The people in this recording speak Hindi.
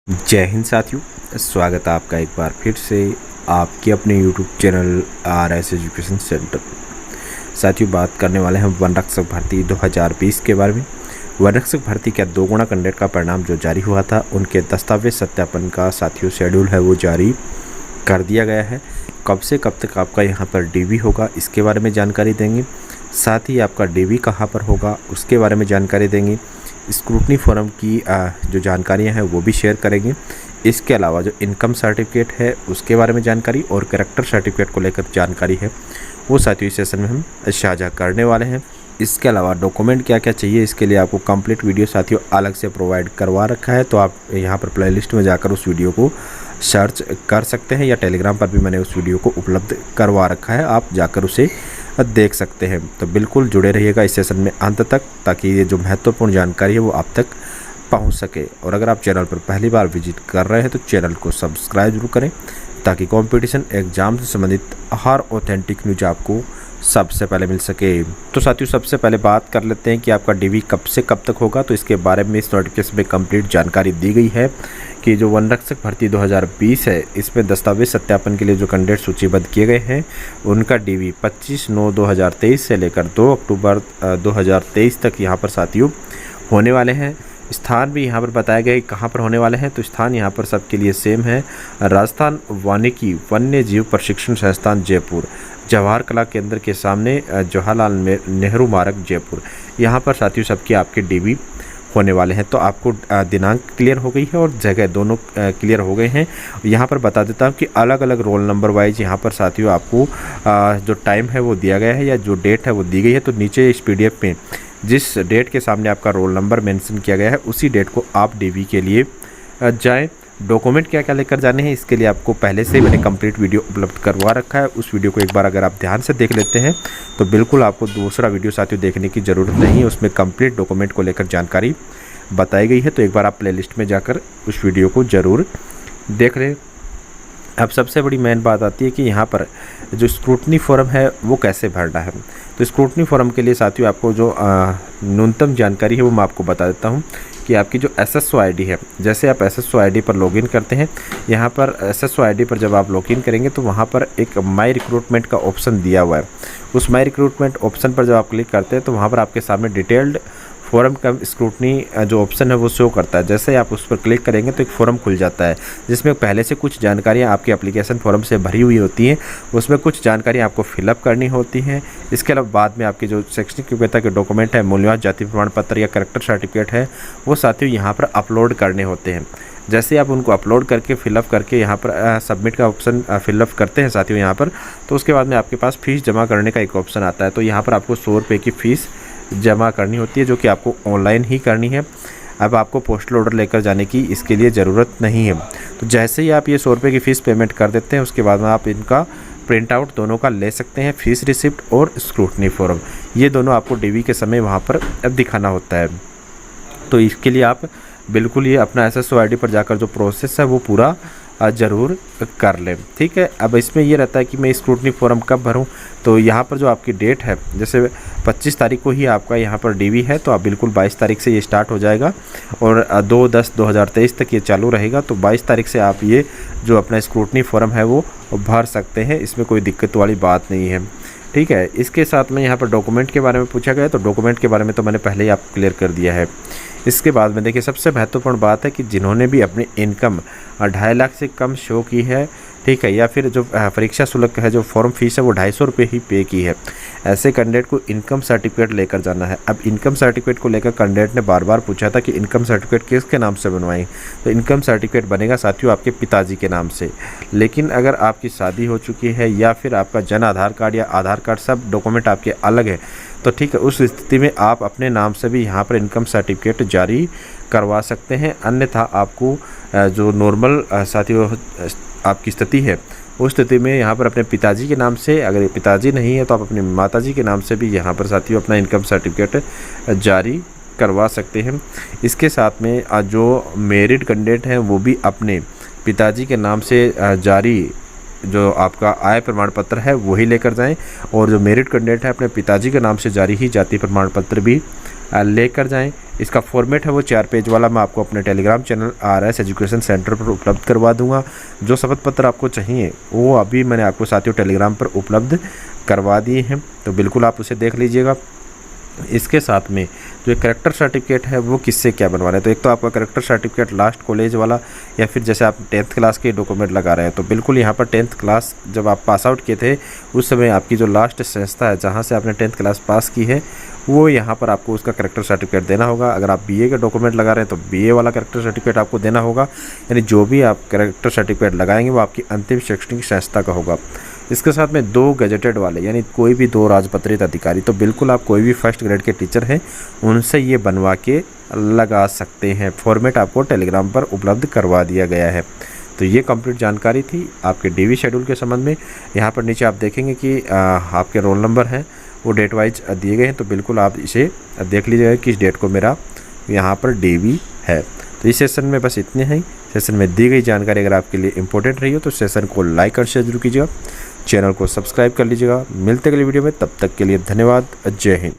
जय हिंद साथियों, स्वागत है आपका एक बार फिर से आपके अपने YouTube channel RS education centre. साथियों, बात करने वाले हैं वन रक्षक भर्ती 2020 के बारे में। वन रक्षक भर्ती का 2 गुना कैंडिडेट का परिणाम जो जारी हुआ था, उनके दस्तावेज सत्यापन का साथियों शेड्यूल है वो जारी कर दिया गया है। कब से कब तक आपका यहाँ पर DV होगा, इसके बारे में जानकारी देंगे। साथ ही आपका DV कहाँ पर होगा उसके बारे में जानकारी देंगे। स्क्रूटनी फॉर्म की जो जानकारियां हैं वो भी शेयर करेंगे। इसके अलावा जो इनकम सर्टिफिकेट है उसके बारे में जानकारी और कैरेक्टर सर्टिफिकेट को लेकर जानकारी है वो साथियों इस सेशन में हम साझा करने वाले हैं। इसके अलावा डॉक्यूमेंट क्या क्या चाहिए, इसके लिए आपको कंप्लीट वीडियो साथियों अलग से प्रोवाइड करवा रखा है, तो आप यहाँ पर प्लेलिस्ट में जाकर उस वीडियो को सर्च कर सकते हैं, या टेलीग्राम पर भी मैंने उस वीडियो को उपलब्ध करवा रखा है, आप जाकर उसे देख सकते हैं। तो बिल्कुल जुड़े रहिएगा इस सेशन में अंत तक, ताकि ये जो महत्वपूर्ण जानकारी है वो आप तक पहुंच सके। और अगर आप चैनल पर पहली बार विजिट कर रहे हैं तो चैनल को सब्सक्राइब जरूर करें, ताकि कंपटीशन एग्जाम से संबंधित हर ऑथेंटिक न्यूज आपको सबसे पहले मिल सके। तो साथियों, सबसे पहले बात कर लेते हैं कि आपका DV कब से कब तक होगा। तो इसके बारे में इस नोटिफिकेशन में कंप्लीट जानकारी दी गई है कि जो वन रक्षक भर्ती 2020 है, इसमें दस्तावेज सत्यापन के लिए जो कैंडिडेट सूचीबद्ध किए गए हैं उनका DV 25/9/2023 से लेकर 2 अक्टूबर 2023 तक यहाँ पर साथियों होने वाले हैं। स्थान भी यहाँ पर बताया गया है कहाँ पर होने वाले हैं। तो स्थान यहाँ पर सबके लिए सेम है। राजस्थान वानिकी वन्य जीव प्रशिक्षण संस्थान जयपुर, जवाहर कला केंद्र के सामने, जवाहरलाल नेहरू मार्ग जयपुर, यहाँ पर साथियों सबकी आपके DV होने वाले हैं। तो आपको दिनांक क्लियर हो गई है और जगह दोनों क्लियर हो गए हैं। यहाँ पर बता देता हूँ कि अलग अलग रोल नंबर वाइज यहाँ पर साथियों आपको जो टाइम है वो दिया गया है, या जो डेट है वो दी गई है। तो नीचे इस PDF में जिस डेट के सामने आपका रोल नंबर मेंशन किया गया है उसी डेट को आप DV के लिए जाएं। डॉक्यूमेंट क्या क्या लेकर जाने हैं, इसके लिए आपको पहले से मैंने कंप्लीट वीडियो उपलब्ध करवा रखा है। उस वीडियो को एक बार अगर आप ध्यान से देख लेते हैं तो बिल्कुल आपको दूसरा वीडियो साथियों देखने की ज़रूरत नहीं है। उसमें कंप्लीट डॉक्यूमेंट को लेकर जानकारी बताई गई है। तो एक बार आप प्लेलिस्ट में जाकर उस वीडियो को ज़रूर देख लें। अब सबसे बड़ी मेन बात आती है कि यहाँ पर जो स्क्रूटनी फॉर्म है वो कैसे भरना है। तो स्क्रूटनी फॉर्म के लिए साथियों आपको जो न्यूनतम जानकारी है वो मैं आपको बता देता हूँ कि आपकी जो SSO ID है, जैसे आप SSO ID पर लॉगिन करते हैं, यहाँ पर SSO ID पर जब आप लॉगिन करेंगे तो वहाँ पर एक माई रिक्रूटमेंट का ऑप्शन दिया हुआ है। उस माई रिक्रूटमेंट ऑप्शन पर जब आप क्लिक करते हैं तो वहाँ पर आपके सामने डिटेल्ड फॉर्म का स्क्रूटनी जो ऑप्शन है वो शो करता है। जैसे आप उस पर क्लिक करेंगे तो एक फॉर्म खुल जाता है, जिसमें पहले से कुछ जानकारियां आपकी एप्लीकेशन फॉर्म से भरी हुई होती हैं। उसमें कुछ जानकारियां आपको फिलअप करनी होती हैं। इसके अलावा बाद में आपकी जो शैक्षणिक योग्यता के डॉक्यूमेंट है, मूल्यवान जाति प्रमाण पत्र या कैरेक्टर सर्टिफिकेट है, वो साथियों यहाँ पर अपलोड करने होते हैं। जैसे आप उनको अपलोड करके फिलअप करके यहाँ पर सबमिट का ऑप्शन फिलअप करते हैं साथियों यहाँ पर, तो उसके बाद में आपके पास फ़ीस जमा करने का एक ऑप्शन आता है। तो यहाँ पर आपको 100 रुपये की फ़ीस जमा करनी होती है, जो कि आपको ऑनलाइन ही करनी है। अब आपको पोस्टल ऑर्डर लेकर जाने की इसके लिए ज़रूरत नहीं है। तो जैसे ही आप ये 100 रुपये की फ़ीस पेमेंट कर देते हैं, उसके बाद में आप इनका प्रिंट आउट दोनों का ले सकते हैं। फ़ीस रिसिप्ट और स्क्रूटनी फॉर्म, ये दोनों आपको DV के समय वहाँ पर दिखाना होता है। तो इसके लिए आप बिल्कुल ये अपना SSO ID पर जाकर जो प्रोसेस है वो पूरा ज़रूर कर लें, ठीक है। अब इसमें ये रहता है कि मैं स्क्रूटनी फॉर्म कब भरूं। तो यहाँ पर जो आपकी डेट है, जैसे 25 तारीख को ही आपका यहाँ पर DV है, तो आप बिल्कुल 22 तारीख से ये स्टार्ट हो जाएगा और 2/10/2023 तक ये चालू रहेगा। तो 22 तारीख से आप ये जो अपना स्क्रूटनी फॉर्म है वो भर सकते हैं, इसमें कोई दिक्कत वाली बात नहीं है, ठीक है। इसके साथ में यहाँ पर डॉक्यूमेंट के बारे में पूछा गया, तो डॉक्यूमेंट के बारे में तो मैंने पहले ही आप क्लियर कर दिया है। इसके बाद में देखिए सबसे महत्वपूर्ण बात है कि जिन्होंने भी अपनी इनकम 2.5 लाख से कम शो की है, ठीक है, या फिर जो परीक्षा शुल्क है, जो फॉर्म फीस है वो 250 रुपये ही पे की है, ऐसे कैंडिडेट को इनकम सर्टिफिकेट लेकर जाना है। अब इनकम सर्टिफिकेट को लेकर कैंडिडेट ने बार बार पूछा था कि इनकम सर्टिफिकेट किसके नाम से बनवाएं। तो इनकम सर्टिफिकेट बनेगा साथियों आपके पिताजी के नाम से। लेकिन अगर आपकी शादी हो चुकी है या फिर आपका जन आधार कार्ड या आधार कार्ड सब डॉक्यूमेंट आपके अलग है, तो ठीक है, उस स्थिति में आप अपने नाम से भी यहाँ पर इनकम सर्टिफिकेट जारी करवा सकते हैं। अन्यथा आपको जो नॉर्मल साथियों आपकी स्थिति है, उस स्थिति में यहाँ पर अपने पिताजी के नाम से, अगर पिताजी नहीं है तो आप अपने माताजी के नाम से भी यहाँ पर साथियों अपना इनकम सर्टिफिकेट जारी करवा सकते हैं। इसके साथ में जो मैरिड कैंडिडेट हैं वो भी अपने पिताजी के नाम से जारी जो आपका आय प्रमाण पत्र है वही लेकर जाएं, और जो मैरिड कैंडिडेट है अपने पिताजी के नाम से जारी ही जाति प्रमाण पत्र भी लेकर जाएं। इसका फॉर्मेट है वो 4 पेज वाला, मैं आपको अपने Telegram channel RS education centre पर उपलब्ध करवा दूंगा। जो शपथ पत्र आपको चाहिए वो अभी मैंने आपको साथियों टेलीग्राम पर उपलब्ध करवा दिए हैं, तो बिल्कुल आप उसे देख लीजिएगा। इसके साथ में जो एक करेक्टर सर्टिफिकेट है वो किससे क्या बनवाना है, तो एक तो आपका करेक्टर सर्टिफिकेट लास्ट कॉलेज वाला, या फिर जैसे आप 10th क्लास के डॉक्यूमेंट लगा रहे हैं, तो बिल्कुल यहाँ पर 10th क्लास जब आप पास आउट किए थे उस समय आपकी जो लास्ट संस्था है जहाँ से आपने 10th क्लास पास की है वो यहाँ पर आपको उसका करेक्टर सर्टिफिकेट देना होगा। अगर आप BA के डॉक्यूमेंट लगा रहे हैं तो BA वाला करेक्टर सर्टिफिकेट आपको देना होगा, यानी जो भी आप करेक्टर सर्टिफिकेट लगाएंगे वो आपकी अंतिम शैक्षणिक संस्था का होगा। इसके साथ में 2 गजेटेड वाले, यानी कोई भी 2 राजपत्रित अधिकारी, तो बिल्कुल आप कोई भी फर्स्ट ग्रेड के टीचर हैं उनसे ये बनवा के लगा सकते हैं। फॉर्मेट आपको टेलीग्राम पर उपलब्ध करवा दिया गया है। तो ये कंप्लीट जानकारी थी आपके DV शेड्यूल के संबंध में। यहाँ पर नीचे आप देखेंगे कि आपके रोल नंबर हैं वो डेट वाइज दिए गए हैं, तो बिल्कुल आप इसे देख लीजिएगा किस डेट को मेरा यहाँ पर DV है। तो इस सेशन में बस इतने हैं। सेशन में दी गई जानकारी अगर आपके लिए इंपॉर्टेंट रही हो तो सेशन को लाइक और शेयर जरूर कीजिएगा, चैनल को सब्सक्राइब कर लीजिएगा। मिलते अगली वीडियो में, तब तक के लिए धन्यवाद। जय हिंद।